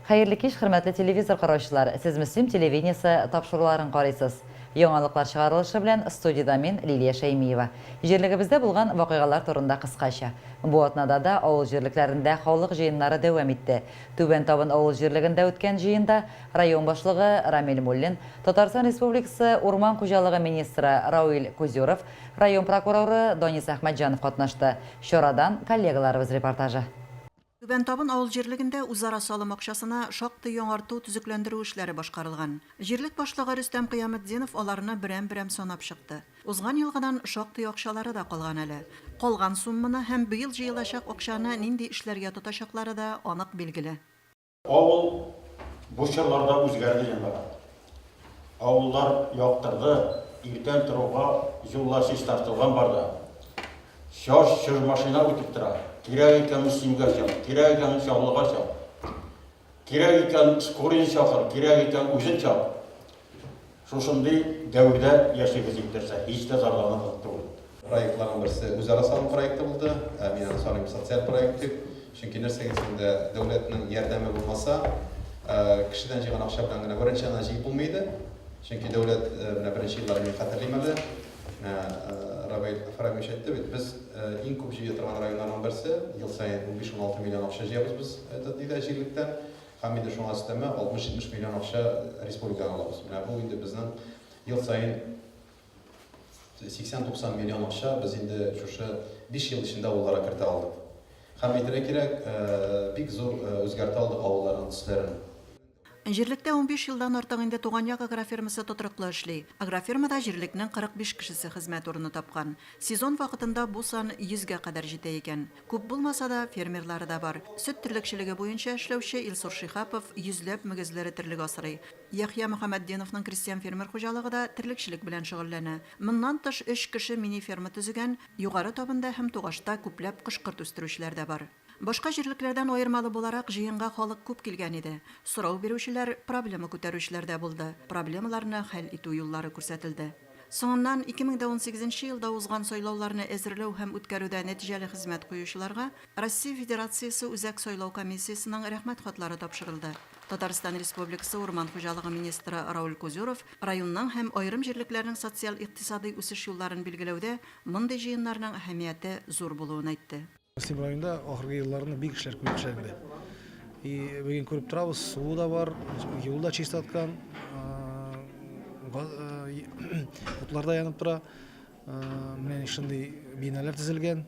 Hayırlı kеш, hürmetli televizor karşılar. Siz Müslüm televizyonisi tapşırıların qaraysiz. Яңалыклар чыгарылышы белән студияда мин Лилия Шәймиева. Җирлегебездә булган вакыйгалар турында кыскача. Бу атнада да авыл җирлекләрендә халык җыеннары дәвам итте. Түбән Табын авыл җирлегендә үткән җыенда район башлыгы Рамил Муллин, Татарстан Республикасы Урман хуҗалыгы министры Рауил Кузюров, район прокуроры Донис Әхмәтҗанов катнашты. Чорадан коллегаларыбыз репортажы. Түбән Табын авыл җирлегендә үзара салым акчасына шактый яңарту төзекләндерү эшләре башкарылган. Җирлек башлыгы Рөстәм Кыяметдинов аларны берәм-берәм санап чыкты. Узган елгадан шактый акчалары да калган әле. Калган сумманы һәм быел җыелачак акчаны нинди эшләргә тотачаклары да анык билгеле. Авыл бу чорларда үзгәрде җанга. Авыллар яктырды, иртән торуга юллар чистартылган барды. Шаш машина үтеп тора. Кирәк икән Мөслимгә чак, кирәк икән Чаллыга чак, кирәк икән Скорин чакыр, кирәк икән үзен чак. Шушындый дәврдә яшибез иптәшләр, һич тә зарланып түгел. Проектларның берсе үзара салым проекты булды, мин аны саныйм социаль проект дип. Чөнки нәрсәгәсендә дәүләтнең ярдәме булмаса, кешедән җыйган акча белән генә беренче аны җыеп булмайды. Чөнки дәүләт менә беренче елларны хәтерлим әле. Равил Фарагмич әйтте бит, без иң күп җыя торган районнарның берсе, ел саен 15-16 миллион акча җыябыз без диде җирлектән. Һәм инде шуңа өстәмә 60-70 миллион акча республикадан алабыз. Менә бу инде безнең ел саен 80-90 миллион акча без инде шушы 5 ел эчендә авылларга кертә алдык. Һәм әйтергә кирәк, бик зур үзгәртә алдык авылларның төсләрен. Җирлектә 15 елдан артык инде туган як агрофермасы тотрыклы эшли. Агрофермада җирлекнең 45 кешесе хезмәт урыны тапкан. Сезон вакытында бу сан 100гә кадәр җитә икән. Күп булмаса да фермерлары да бар. Сөт терлекчелеге буенча эшләүче Илсур Шихапов йөзләп мөгезләре терлек асрый. Яхья Мөхәммәтдиновның крестьян фермер хуҗалыгы да терлекчелек белән шөгыльләнә. Моннан тыш 3 кеше мини ферма төзегән, югары табында һәм тугашта күпләп кышкырт үстерүчеләр дә бар. Башка җирлекләрдән аермалы буларак җыенга халык күп килгән иде. Сорау бирүчеләр, проблема күтәрүчеләр дә булды. Проблемаларны хәл итү юллары күрсәтелде. Соңыннан 2018 елда узган сайлауларны әзерләү һәм үткәрүдә нәтиҗәле хезмәт куючыларга Россия Федерациясе Үзәк сайлау комиссиясенең рәхмәт хатлары тапшырылды. Татарстан Республикасы Урман хуҗалыгы министры Рауил Кузюров районның һәм аерым җирлекләрнең социаль-икътисади үсеш юлларын билгеләүдә мондый җыеннарның әһәмияте зур булуын әйтте. Мөслим районында ахыргы елларны бик эшләр күп эшләнде. Бүген күреп торабыз, суы да бар, юл да чистарткан, утлар да янып тора. Менә шундый биналар төзелгән.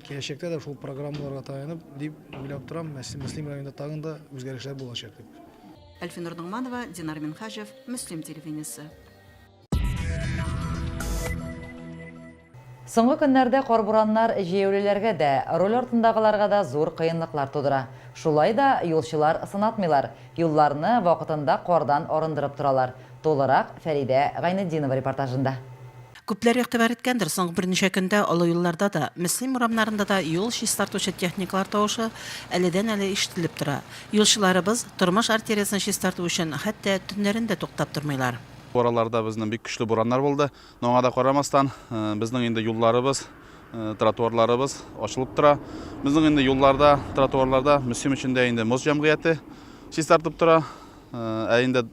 Киләчәктә дә шул программаларга таянып, дип уйлап торам, Мөслим районында тагын да үзгәрешләр булачак дип. Әлфинур Нугманова, Динар Минхажев, Мөслим телевидениесе. Соңгы көннәрдә карбураннар җәяүлеләргә дә, роль артындагыларга да зур кыенлыклар тудыра. Шулай да юлчылар сынатмыйлар. Юлларны вакытында кардан арындырып торалар. Толырак Фәридә Гайнетдинова репортажында. Күпләр игътибар иткәндер, соңгы берничә көндә олы юлларда да, Мөслим урамнарында да юл чистартучы техникалар тавышы әледән-әле ишетелеп тора. Юлчыларыбыз тормыш артериясын чистарту өчен хәтта төннәрендә туктап тормыйлар. Ораларда безнең бик көчле бураннар булды. Аңа да карамастан, безнең инде юлларыбыз, тротуарларыбыз ачылып тора. Безнең инде юлларда, тротуарларда Мөслим өчен дә инде моз җәмгыяте чистартып тора. Инде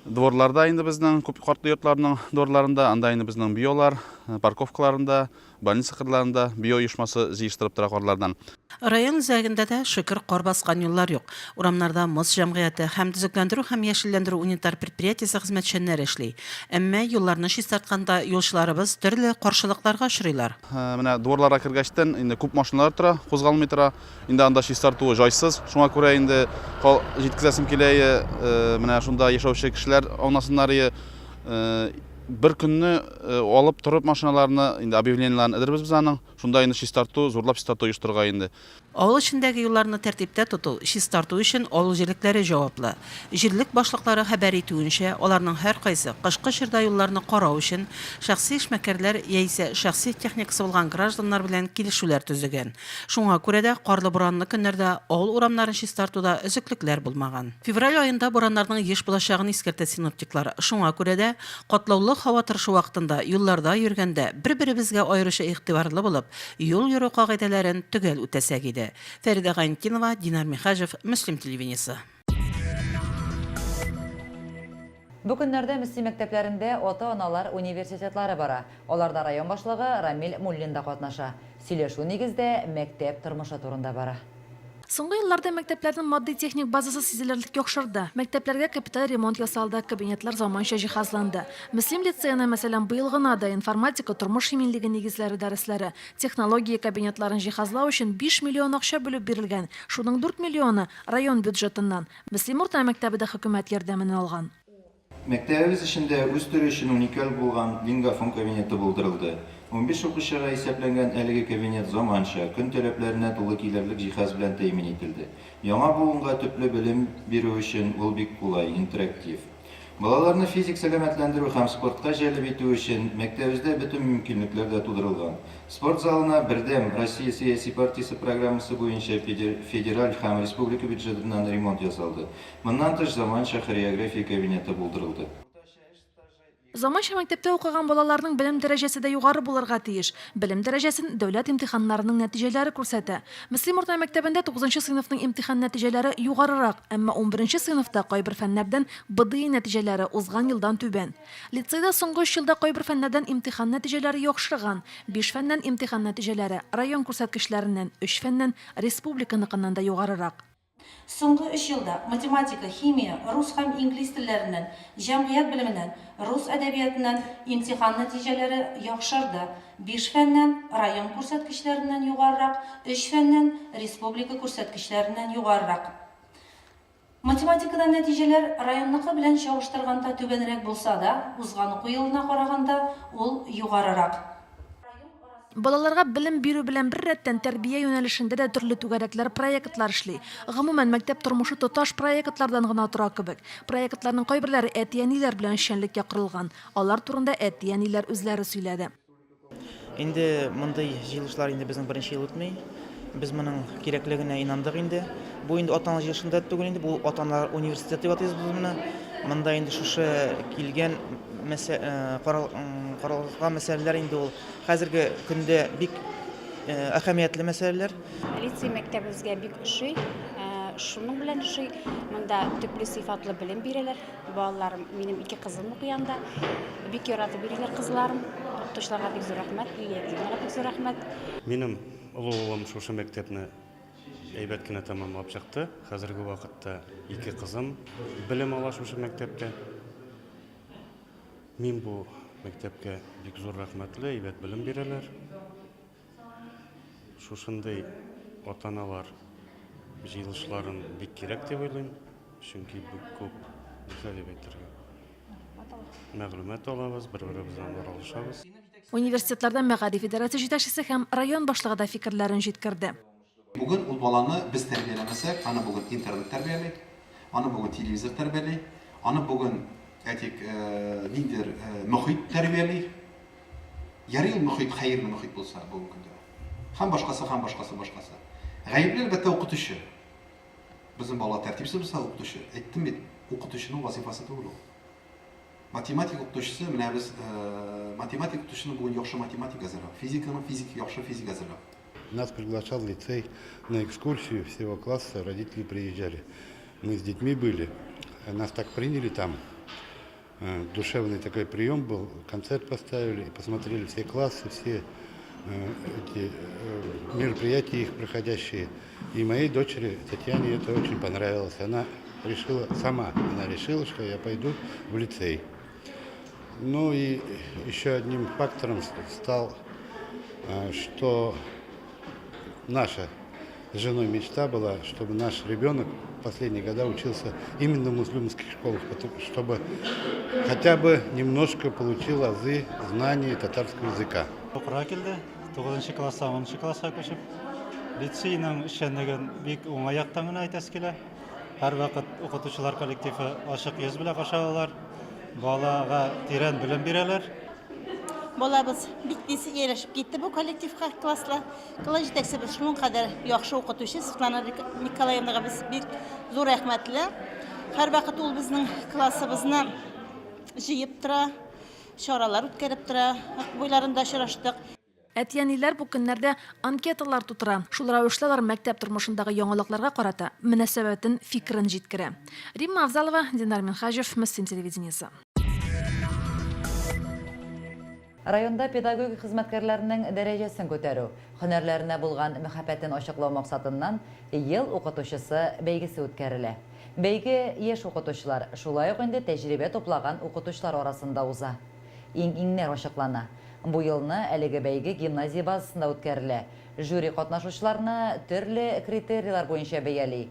дворларда инде безнең күп картлы йортларның дворларында, анда инде безнең биолар, парковкаларында, больница кырларында био оешмасы җыештырып тора карлардан. Район үзәгендә дә шөкер кар баскан юллар юк. Урамнарда моз җәмгыяте һәм төзекләндерү һәм яшелләндерү унитар предприятиесе хезмәтчәннәре эшли. Әмма юлларны чистартканда юлчыларыбыз төрле каршылыкларга очрыйлар. Менә дворларга кергәчтән инде күп машиналар тора, кузгалмый тора. Инде анда чистартуы җайсыз. Шуңа күрә инде җиткезәсем килә, менә шунда яшәүче кешеләр аунасыннары bir künni alıp turup maşinalarını indi объявленияларын эдербез biz аның. Шунда инде чистарту, зурлап чистарту оештырга инде. Авыл эчендәге юлларны тәртиптә тоту, чистарту өчен авыл җирлекләре җаваплы. Җирлек башлыклары хәбәр итүенчә, аларның һәркайсы кышкы чорда юлларны карау өчен шәхси эшмәкәрләр яисә шәхси техникасы булган гражданнар белән килешүләр төзегән. Шуңа күрә дә карлы буранлы көннәрдә авыл урамнарын чистартуда өзеклекләр булмаган. Февраль аенда бураннарның еш булачагын искәртә синоптиклар. Шуңа күрә дә катлаулы Суык һава торышы вакытында юлларда йөргәндә бер-беребезгә аеруча игътибарлы булып, юл йөрү кагыйдәләрен төгәл үтәсәк иде. Фәридә Гайнтинова, Динар Михажев, Мөслим телевидениесе. Бу көннәрдә Мөслим мәктәпләрендә ата-аналар университетлары бара. Аларда район башлыгы Рамил Муллин да катнаша. Сөйләшү нигездә мәктәп тормышы турында бара. Соңгы елларда мәктәпләрнең матди техник базасы сизелерлек яхшырды. Мәктәпләргә капиталь ремонт ясалды, кабинетлар заманча җиһазланды. Мөслим лицейны, мәсәлән, быел гына да информатика, тормыш иминлеге нигезләре дәресләре, технология кабинетларын җиһазлау өчен 5 миллион акча бүлеп бирелгән. Шуның 4 миллионы район бюджетыннан. Мөслим урта мәктәбе дә хөкүмәт ярдәмен алган. Мәктәбебез эчендә үз төре өчен уникаль булган лингафон кабинеты булдырылды. 15 укучыга исәпләнгән әлеге кабинет заманча, көн таләпләренә тулы килерлек җиһаз белән тәэмин ителде. Яңа буынга төпле белем бирү өчен ул бик кулай, интерактив. Балаларны физик сәламәтләндерү һәм спортка җәлеп итү өчен мәктәбебездә бөтен мөмкинлекләр дә тудырылган. Спорт залына бердәм Россия сәяси партиясе программасы буенча федераль һәм республика бюджетыннан ремонт ясалды. Моннан тыш заманча хореография кабинеты булдырылды. Заманча мәктәптә укыган балаларның белем дәрәҗәсе дә югары булырга тиеш. Белем дәрәҗәсен дәүләт имтиханнарының нәтиҗәләре күрсәтә. Мөслим урта мәктәбендә 9 сыйныфның имтихан нәтиҗәләре югарырак, әмма 11 сыйныфта кайбер фәннәрдән БДИ нәтиҗәләре узган елдан түбән. Лицейда соңгы 3 елда кайбер фәннәрдән имтихан нәтиҗәләре яхшырган. 5 фәннән имтихан нәтиҗәләре район күрсәткечләреннән, 3 фәннән республиканыкыннан да югарырак. Соңгы 3 елда математика, химия, рус һәм инглиз телләреннән, җәмгыять белеменнән, рус әдәбиятыннан имтихан нәтиҗәләре яхшырды. 5 фәннән район күрсәткечләреннән югарырак, 3 фәннән республика күрсәткечләреннән югарырак. Математикадан нәтиҗәләр районныкы белән чагыштырганда түбәнрәк булса да, узган уку елына караганда ул югарырак. Балаларга белем бирү белән бер рәттән тәрбия юнәлешендә дә төрле түгәрәкләр, проектлар эшли. Гомумән мәктәп тормышы тоташ проектлардан гына тора кебек. Проектларның кайберләре әти-әниләр белән эшчәнлеккә корылган. Алар турында әти-әниләр үзләре сөйләде. Инде мондай җыелышлар инде безнең беренче ел үтми. Без моның кирәклегенә инандык инде. Бу инде ата-ана җыелышында түгел инде, бу ата-аналар университеты дип атыйбыз без моны. Монда инде шушы килгән каралган мәсьәләләр инде ул хәзерге көндә бик әһәмиятле мәсьәләләр. Лицей мәктәбебезгә бик ошый. Шуның белән ошый. Монда төпле сыйфатлы белем бирәләр. Балаларым, минем 2 кызым укыянда. Бик яратып бирәләр кызларым. Укытучыларга бик зур рәхмәт, Лилиягә бик зур рәхмәт. Минем олы улым шушы мәктәпне әйбәт кенә тәмамлап чыкты. Хәзерге вакытта 2 кызым белем ала шушы мәктәптә. Мин бу мәктәпкә бик зур рәхмәтле, әйбәт белем бирәләр. Шушындай ата-аналар җыелышларын бик кирәк дип уйлыйм, чөнки бу күп мәгълүмат алабыз, бер-беребездән аралашабыз. Университетларда мәгариф идарәсе җитәкчесе һәм район башлыгы да фикерләрен җиткерде. Бүген ул баланы без тәрбияләмәсәк, аны бүген интернет тәрбияли, аны бүген телевизор тәрбияли, аны бүген ниндидер мөхит тәрбияли. Ярый мөхит, хәерле мөхит булса бүген көндә. Һәм башкасы. Гаепле әлбәттә укытучы. Безнең бала тәртипсез булса укытучы. Әйттем бит, укытучының вазифасы түгел ул. Математика укытучысы, менә без математика укытучының бүген яхшы математика әзерләп, физиканың яхшы физик әзерләп. Нас приглашал лицей на экскурсию всего класса, родители приезжали. Мы с детьми были, нас так приняли там. Душевный такой прием был, концерт поставили, посмотрели все классы, все эти мероприятия их проходящие. И моей дочери Татьяне это очень понравилось. Она решила, что я пойду в лицей. Ну и еще одним фактором стал, что наша с женой мечта была, чтобы наш ребенок в последние годы учился именно в мусульманских школах, чтобы хотя бы немножко получил азы знаний татарского языка. 9 класста, 10 класска көчеп, лицейның эшчәнлеген бик уңайлыктан гына әйтәс килә. Һәр вакыт укытучылар коллективы ачык йөз белән каршылаалар, балага тирән белем бирәләр. Балабыз бик тиз ирешеп китте бу коллективка, класслар. Класс җитәкчебез шуның кадәр яхшы укытучы Светлана Николаевнага без бик зур рәхмәтле. Һәр вакыт ул безнең классыбызны җыеп тора. чаралар үткәреп тора, буйларында очраштык. Әтиәниләр бу көннәрдә анкеталар тутыра. Шул рәвешле алар мәктәп тормышындагы яңалыкларга карата мөнәсәбәтен, фикерен җиткерә. Римма Авзалова, Динар Минхажев, Мөслим телевидениесе. Районда педагогик хезмәткәрләрнең дәрәҗәсен күтәрү, һөнәрләренә булган мәхәббәтен ачыклау максатыннан ел укытучысы бәйгесе үткәрелә. Бәйге яшь укытучылар, шулай ук инде тәҗрибә туплаган укытучылар арасында уза. Иң-иңнәр ачыклана. Бу елны әлеге бәйге гимназия базасында үткәрелә. Жюри катнашучыларны төрле критерийлар буенча бәяли.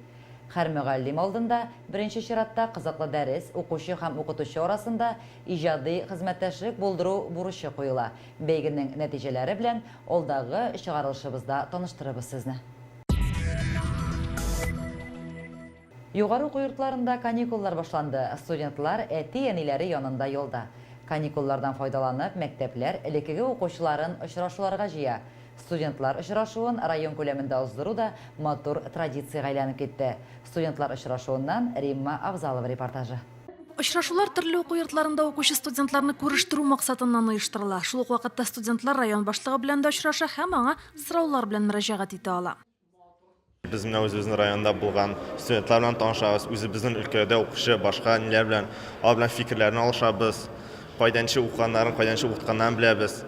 Һәр мөгаллим алдында беренче чиратта кызыклы дәрес, укучы һәм укытучы арасында иҗади хезмәттәшлек булдыру бурычы куела. Бәйгенең нәтиҗәләре белән алдагы чыгарылышыбызда таныштырабыз сезне. Югары уку йортларында каникуллар башланды. Студентлар әти-әниләре янында юлда. Каникуллардан файдаланып, мәктәпләр элеккеге укучыларын очрашуларга җыя. Студентлар очрашуын район күләмендә уздыру да матур традициягә әйләнеп китте. Студентлар очрашуыннан Римма Авзалова репортажы. Очрашулар төрле уку йортларында укучы студентларны күрештерү максатыннан оештырыла. Шул ук вакытта студентлар район башлыгы белән дә очраша һәм аңа сораулар белән мөрәҗәгать итә ала. Biz менә үзебезнең районда булган студентлар белән танышабыз, үзебезнең өлкәдә укучы башка ниләр белән, алар белән фикерләрне алышабыз, кайданчы укыганнарын, кайданчы укытканнан беләбез.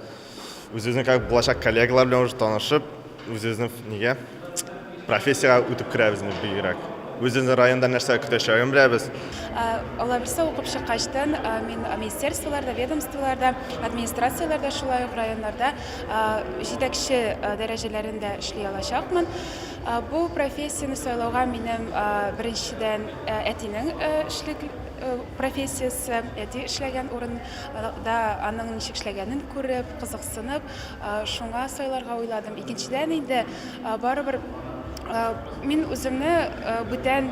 Үзебезнең как булачак коллегалар белән уже танышып, үзебезнең нигә профессиягә үтеп керәбез бигрәк. Үзебезнең районда нәрсә көтәчәген беләбез. Алар берсе укып чыккачтан мин министрлыкларда, ведомстволарда, администрацияларда, шулай ук районнарда җитәкче дәрәҗәләрендә эшли алачакмын. Бу профессияны сайлауга минем беренчедән әтинең эшлек профессиясы, әти эшләгән урында аның ничек эшләгәнен күреп, кызыксынып, шуңа сайларга уйладым. Икенчедән инде барыбер мин үземне бүтән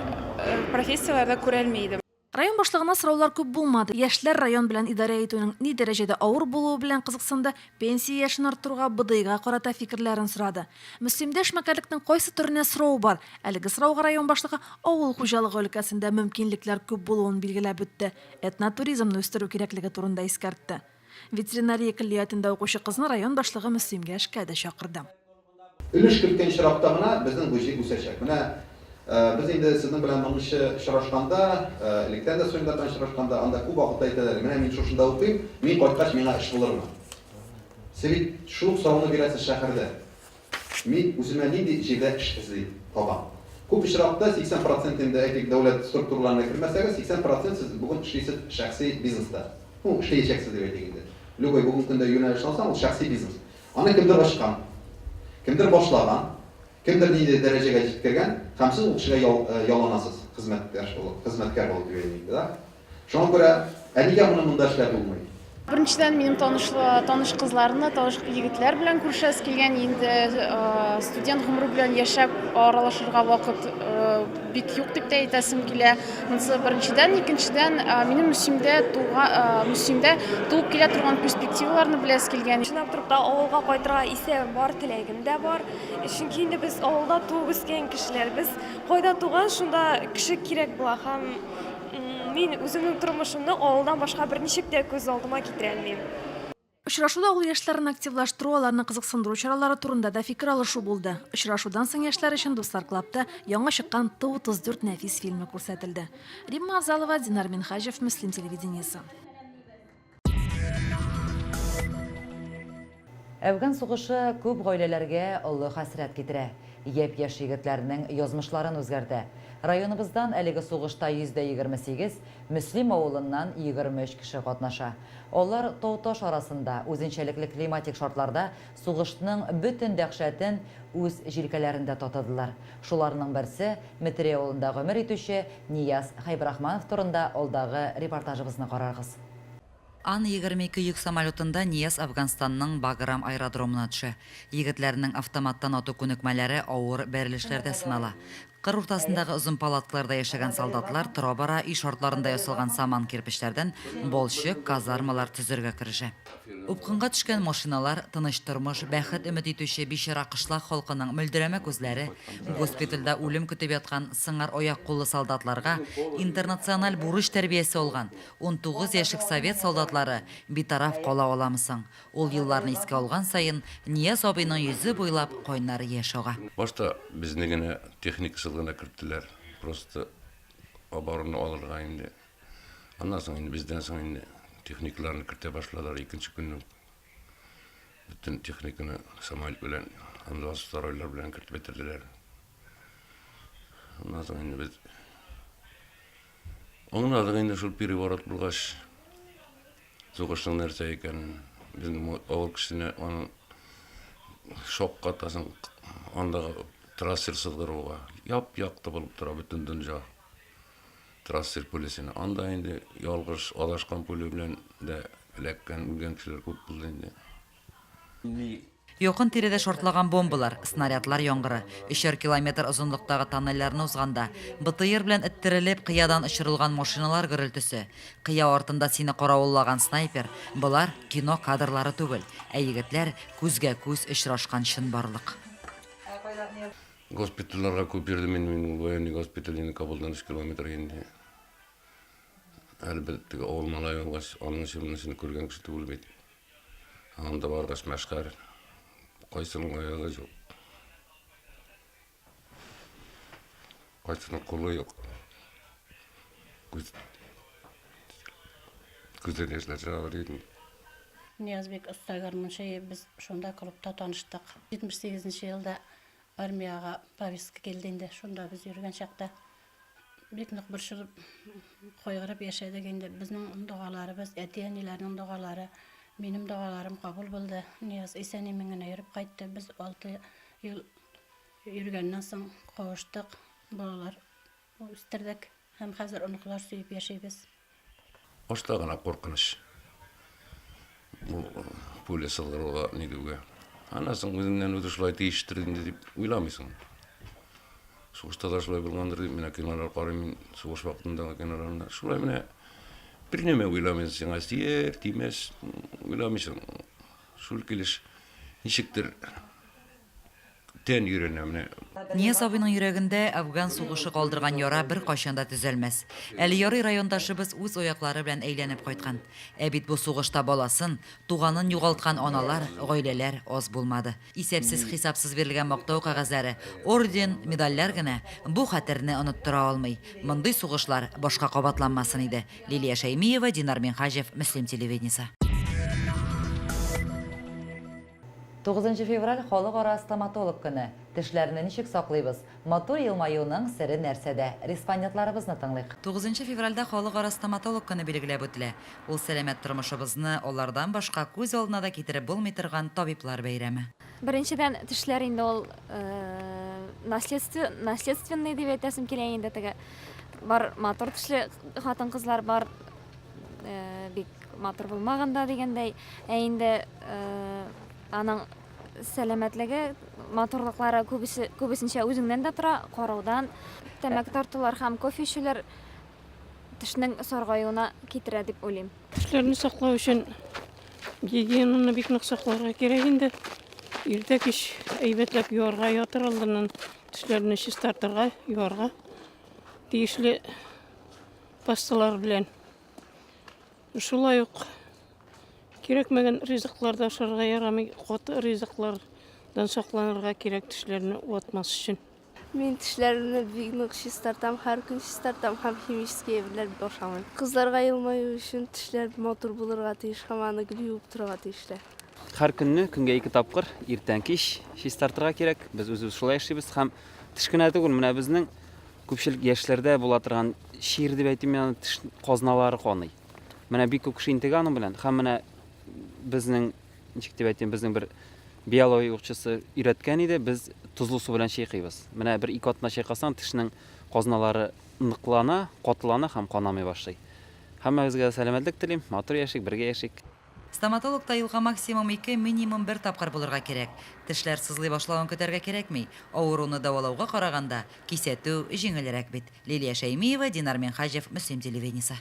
профессияларда күрәлмәйдем. Район башлыгына сораулар күп булмады. Яшьләр район белән идарә итүнең ни дәрәҗәдә авыр булуы белән кызыксынды, пенсия яшен арттыруга, БДИга карата фикерләрен сорады. Мөслимдә эшмәкәрлекнең кайсы төренә сорау бар? Әлеге сорауга район башлыгы авыл хуҗалыгы өлкәсендә мөмкинлекләр күп булуын билгеләп үтте. Этнотуризмны үстерү кирәклеге турында искәртте. Ветеринария көллиятендә укучы кызны район башлыгы Мөслимгә эшкә дә чакырды. Өлеш керткән чиракта гына безнең бу җир үсәчәк. Менә biz инде сезнең белән монысы очрашканда, электән дә соңда очрашканда, анда күп вакыт әйтәләр. Менә мин шушында укыйм, мин кайткач миңа эш булырмы? Сез бит шул сорауны бирәсез шәһәрдә. Мин үземә нинди җирдә эш эзли табам. Күп очракта 80% инде әйтик дәүләт структураларына кермәсәгез, 80% сез бүген эшлисез шәхси бизнеста. Ну, эшләячәксез дип әйтик инде. Любой бүген көндә юнәлеш алсаң, ул шәхси бизнес. Аны кемдер ачкан, кемдер башлаган, кемдер нинди дәрәҗәгә җиткергән, һәм сез ул кешегә ялланасыз, хезмәткәр булып дип әйтик. Шуңа күрә әнигә моны монда эшләп булмый. Беренчедән минем таныш кызларны, таныш егетләр белән күрешәс килгән, инде студент гомере белән яшәп аралашырга вакыт бик юк дип тә әйтәсем килә. Монысы беренчедән, икенчедән минем Мөслимдә туып килә торган перспективаларны беләс килгән. Шуннан торып да авылга кайтырга исә бар, теләгем дә бар. Чөнки инде без авылда туып үскән кешеләр, без кайда туган, шунда кеше кирәк була һәм мин үземнең тормышымны авылдан башка берничек тә күз алдыма китерә алмыйм. Очрашуда авыл яшьләрен активлаштыру, аларны кызыксындыру чаралары турында да фикер алышу булды. Очрашудан соң яшьләр өчен Дуслар клубта яңа чыккан Ту-34 нәфис фильмы күрсәтелде. Римма Авзалова, Динар Минхажев, Мөслим телевидениесе. Әфган сугышы күп гаиләләргә олы хәсрәт китерә. Япь-яшь егетләрнең язмышларын үзгәртә. Районыбыздан әлеге сугышта 28, Мөслим авылыннан 23 кеше катнаша. Алар тау-таш арасында үзенчәлекле климатик шартларда сугышның бөтен дәһшәтен үз җилкәләрендә татыдылар. Шуларның берсе Метре авылында гомер итүче Нияз Хайбрахманов турында алдагы репортажыбызны карагыз. Ан-22 йөк самолетында Нияз Афганстанның Баграм аэродромына төшә. Егетләрнең автоматтан ату күнекмәләре авыр бәрелешләрдә сынала. Кыр уртасындагы озын палаткаларда яшәгән солдатлар тора-бара үй шартларында ясалган саман кирпечләрдән болчык, казармалар төзергә керешә. Упкынга төшкән машиналар, тыныч тормыш, бәхет өмет итүче бичара кышлак халкының мөлдерәмә күзләре, госпитальдә үлем көтеп яткан сыңар аяк куллы солдатларга интернациональ бурыч тәрбиясе алган 19 яшьлек совет солдатлары битараф кала аламысың. Ул елларны искә алган сайын Нияз абыйның йөзе буйлап кайнар яшь ага. Башта безне генә техник сылгына керттеләр. Просто обороны алырга инде. Аннан соң инде бездән соң инде техникларны кертә башладылар икенче көннән. Bütün техниканы самолет белән, анда второйлар белән кертеп бетерделәр. Аннан соң инде без аңладык инде шул переворот булгач, сугышның нәрсә икәнен, безнең авыл кешене аны шок катасын, андагы трассер сызгыруга яп-якты булып тора бүтән дөнья. Трассер полисine. Анда инде ялгыш адашкан пуле белән дә эләккән үлгән кешеләр күп булды инде. Якын тирәдә шартлаган бомбалар, снарядлар яңгыры, 3 километр озынлыктагы тоннельләрне узганда, БТР белән эттерелеп кыядан очырылган машиналар гөрелтүсе, кыя артында сине каравыллаган снайпер, булар кино кадрлары түгел, ә егетләр күзгә күз очрашкан чынбарлык. Госпитальларга күп бирде мен военный госпитальне Кабулдан 3 километр инде. Әлбәттә, авыл малай булгач, аның шимнесен күргән кеше түгел бит. Анда баргач мәшкәр. Кайсының аягы юк. Кайсының кулы юк. Күздән яшьләр чыга иде. Ниязбек Устагармынча без шунда клубта таныштык. 78 елда армияга повестка келди инде. Шунда без йөргән чакта бик нык борчылып койгырып яшәдек инде. Безнең дуаларыбыз, әти-әниләрнең дуалары, минем дуаларым кабул булды. Нияз исән-имин генә йөреп кайтты. Без 6 ел йөргәннән соң кавыштык. Балалар үстердек һәм хәзер оныклар сөеп яшәйбез. Башта гына куркыныч. Бу пуля сылгыруга нигеүгә. Аннан соң үзеңнән үзе шулай тиештирде дип уйламыйсың. Сугышта да шулай булгандыр дип менә кинолар карыйм, сугыш вакытындагы киноларны. Шулай менә бер нәмә уйламыйсың, тияр, тимәс, уйламыйсың. Шул килеш ничектер тән йөренә менә. Нияз абыйның йөрәгендә Афган сугышы калдырган яра бер кайчанда төзәлмәс. Әле ярый райондашыбыз үз аяклары белән әйләнеп кайткан. Ә бит бу сугышта баласын, туганын югалткан аналар, гаиләләр аз булмады. Исәпсез хисапсыз бирелгән мактау кагазлары, орден, медальләр генә бу хәтерне оныттыра алмый. Мондый сугышлар башка кабатланмасын иде. Лилия Шәймиева, Динар Минхаҗев, Мөслим телевидениесе. 9 февраль халыкара стоматолог көне. Тешләрне ничек саклыйбыз? Матур елмаюның сире нәрсәдә? Респондентларыбызны тыңлыйк. 9 февральдә халыкара стоматолог көне билгеләп үтелә. Ул сәламәт тормышыбызны алардан башка күз алдына да китереп булмый торган табиблар бәйрәме. Беренчедән тешләр инде ул наследственный дип әйтәсем килә инде теге. Бар матур тешле хатын-кызлар бар. Бик матур булмаганда дигәндәй, ә инде аның сәламәтлеге, матурлыклары күбесенчә үзеңнән дә тора, караудан, тәмәк тартулар һәм кофе эчүләр тешнең саргаюына китерә дип уйлыйм. Тешләрне саклау өчен гигиенаны бик нык сакларга кирәк инде. Иртә кич әйбәтләп юарга ятыр алдыннан тешләрне чистартырга, юарга тиешле пасталар белән. Шулай ук кирәкмәгән ризыкларда ашарга ярамый, каты ризыклардан сакланырга кирәк тешләрне ватмас өчен. Мен тешләрне бик нык чистартам, һәр көн чистартам һәм химический белән ашамыйм. Кызларга елмаю өчен тешләр матур булырга тиеш, һәм аны гел юып торырга тиешләр. Һәр көнне көнгә 2 тапкыр иртән кич чистартырга кирәк. Без үзебез шулай эшлибез һәм теш кенә түгел, менә безнең күпчелек яшьләрдә була торган шир дип әйтим, яны теш казналары каный. Менә бик күп кеше интеган белән һәм менә безнең ничек дип әйтим, безнең бер биология укчысы өйрәткән иде, без тузлы су белән чайкыйбыз. Менә бер 2 атна чайкасаң, тешнең казналары ныклана, катылана һәм канамый башлый. Һәммәгезгә сәламәтлек телим, матур яшик, бергә яшик. Стоматологта елга максимум 2, минимум 1 тапкыр булырга кирәк. Тешләр сызлый башлаган көтәргә кирәкми. Авыруны давалауга караганда кисәтү җиңелрәк бит. Лилия Шәймиева, Динар Минхаҗев, Мөслим телевидениесе.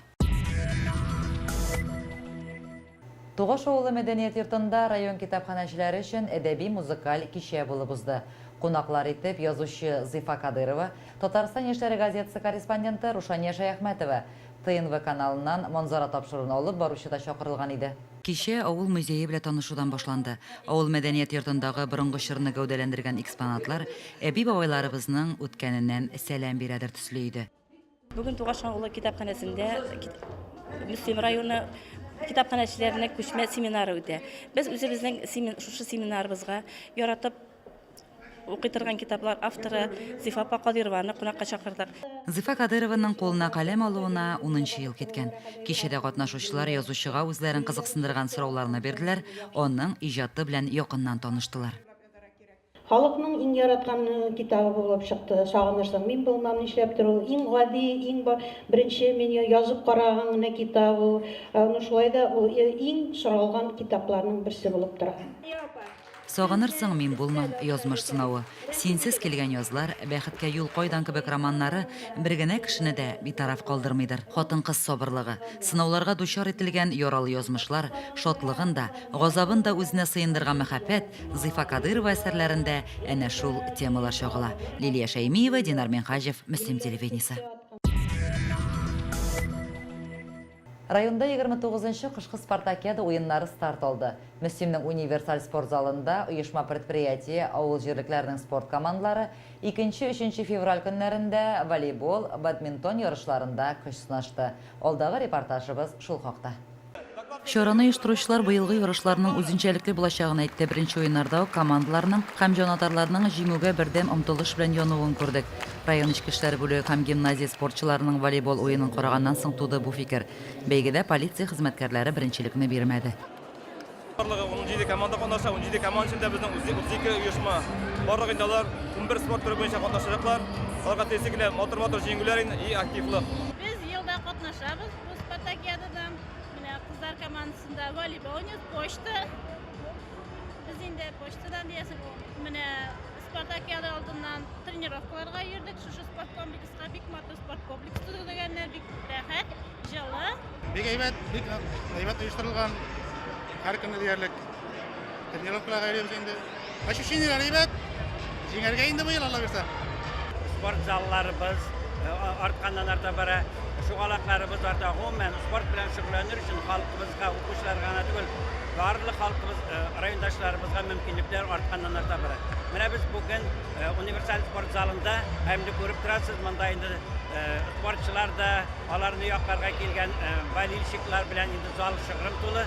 Тугаш авылы мәдәният йортында район китапханәчеләре өчен әдәби-музыкаль кичә булып узды. Кунаклар итеп язучы Зифа Кадырова, Татарстан яшьләре газетасы корреспонденты Рушания Шаяхмәтова ТНВ каналыннан манзара тапшыруын алып баручыда чакырылган иде. Кичә авыл музее белән танышудан башланды. Авыл мәдәният йортындагы борынгы чорны гәүдәләндергән экспонатлар әби-бабайларыбызның үткәненнән сәлам бирәдер төсле иде. Бүген Тугаш авылы китапханәсендә Мөслим районы китапханәчеләренә күчмә семинары үтә. Без үзебезнең шушы семинарыбызга яратып укый торган китаплар авторы Зифа Кадырованы кунакка чакырдык. Зифа Кадырованың кулына каләм алуына 10 ел киткән. Кичәдә катнашучылар язучыга үзләрен кызыксындырган сорауларны бирделәр, аның иҗаты белән якыннан таныштылар. Халыкның иң яраткан китабы булып чыкты. Сагынышсың, мин булмам нишләп тору. Иң гади, иң беренче мен язып караган гына китап ул. Шулай да ул иң соралган китапларның берсе булып тора. Сагынырсың, мин булмам, язмыш сынавы. Синсез килгән язлар, бәхеткә юл кайдан кебек романнары бер генә кешене дә битараф калдырмыйдыр. Хатын-кыз сабырлыгы, сынауларга дучар ителгән яралы язмышлар, шатлыгын да, газабын да үзенә сыендырган мәхәббәт Зифа Кадырова әсәрләрендә әнә шул темалар чагыла. Лилия Шәймиева, Динар Минхаҗев, Мөслим телевидениесе. Районда 29-нчы кышкы спартакиада уеннары старт алды. Мөслимнең универсаль спорт залында оешма предприятие, авыл җирлекләренең спорт командалары 2-3 февраль көннәрендә волейбол, бадминтон ярышларында көч сынашты. Алдагы репортажыбыз шул хакта. Чараны оештыручылар быелгы ярышларның үзенчәлекле булачагын әйтте. Беренче уеннарда командаларның һәм җанатарларның җиңүгә бердәм омтылыш белән януын күрдек. Район эчке эшләр бүлеге һәм гимназия спортчыларының волейбол уенын караганнан соң туды бу фикер. Бәйгедә полиция хезмәткәрләре беренчелекне бирмәде. 17 команда катнаша, 17 команда içinde безнең 32 оешма. Барлык индалар 11 спорт төрі буенча катнашачаклар. Аларга тесекле мотор җиңүләр и активлык. Без елда катнашабыз бу спартакиадада. Kızlar komandasında voleybol oynuyoruz, poçta. Biz indi poçtadan diyesek, Spartakiyada aldığından trenirovkalarga yürüdük. Şu sport kompleksine, Big Motor sport kompleksi degenler bir rahat, жылы. Big aybat uyushtirilgan har kuni deyarlik trenirovkalarga yürüyoruz indi. Ощущениялар aybat, jеңәргә инде bu yıl Alloh bersa. Sport zallarыбыз artqandan arta bara şuğalaqlarımız arta umumen sport bilen şug'ullanır için halkımızga, o'quvchilarga gana tugul barliq halkımız rayondaşlarımızga mümkünlikler artqandan arta bara. Mana biz bugün universal sport zalında hamda ko'rib turasiz, menda endi sportchilar da alarni yoqlarga kelgan valiyliklar bilan endi zal shig'rim to'la.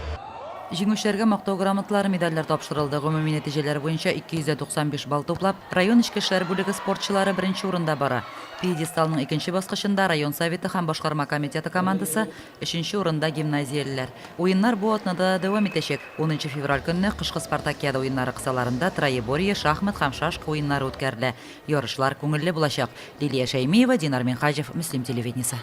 Җиңүчеләргә мактау грамоталары, медальләр тапшырылды. Гомуми нәтиҗәләр буенча 295 балл туплап, район эчке эшләр бүлеге спортчылары беренче урында бара. Пьедесталның икенче баскычында район советы һәм башкарма комитеты командасы, 3нче урында гимназиялеләр. Уеннар бу атнада дәвам итәчәк. 10 февраль көнне кышкы спартакиада уеннары кысаларында троеборье, шахмат һәм шашка уеннары үткәрелә. Ярышлар күңелле булачак. Лилия Шәймиева, Динар Минхаҗев, Мөслим телевидениесе.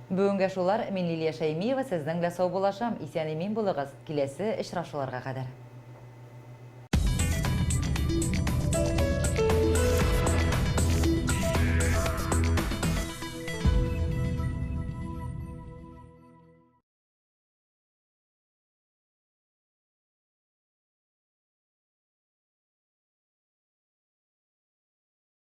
Бүгенге шулар, мин Лилия Шәймиева, сезнең белән сау булашам. Исән-имин булыгыз. Киләсе очрашуларга кадәр.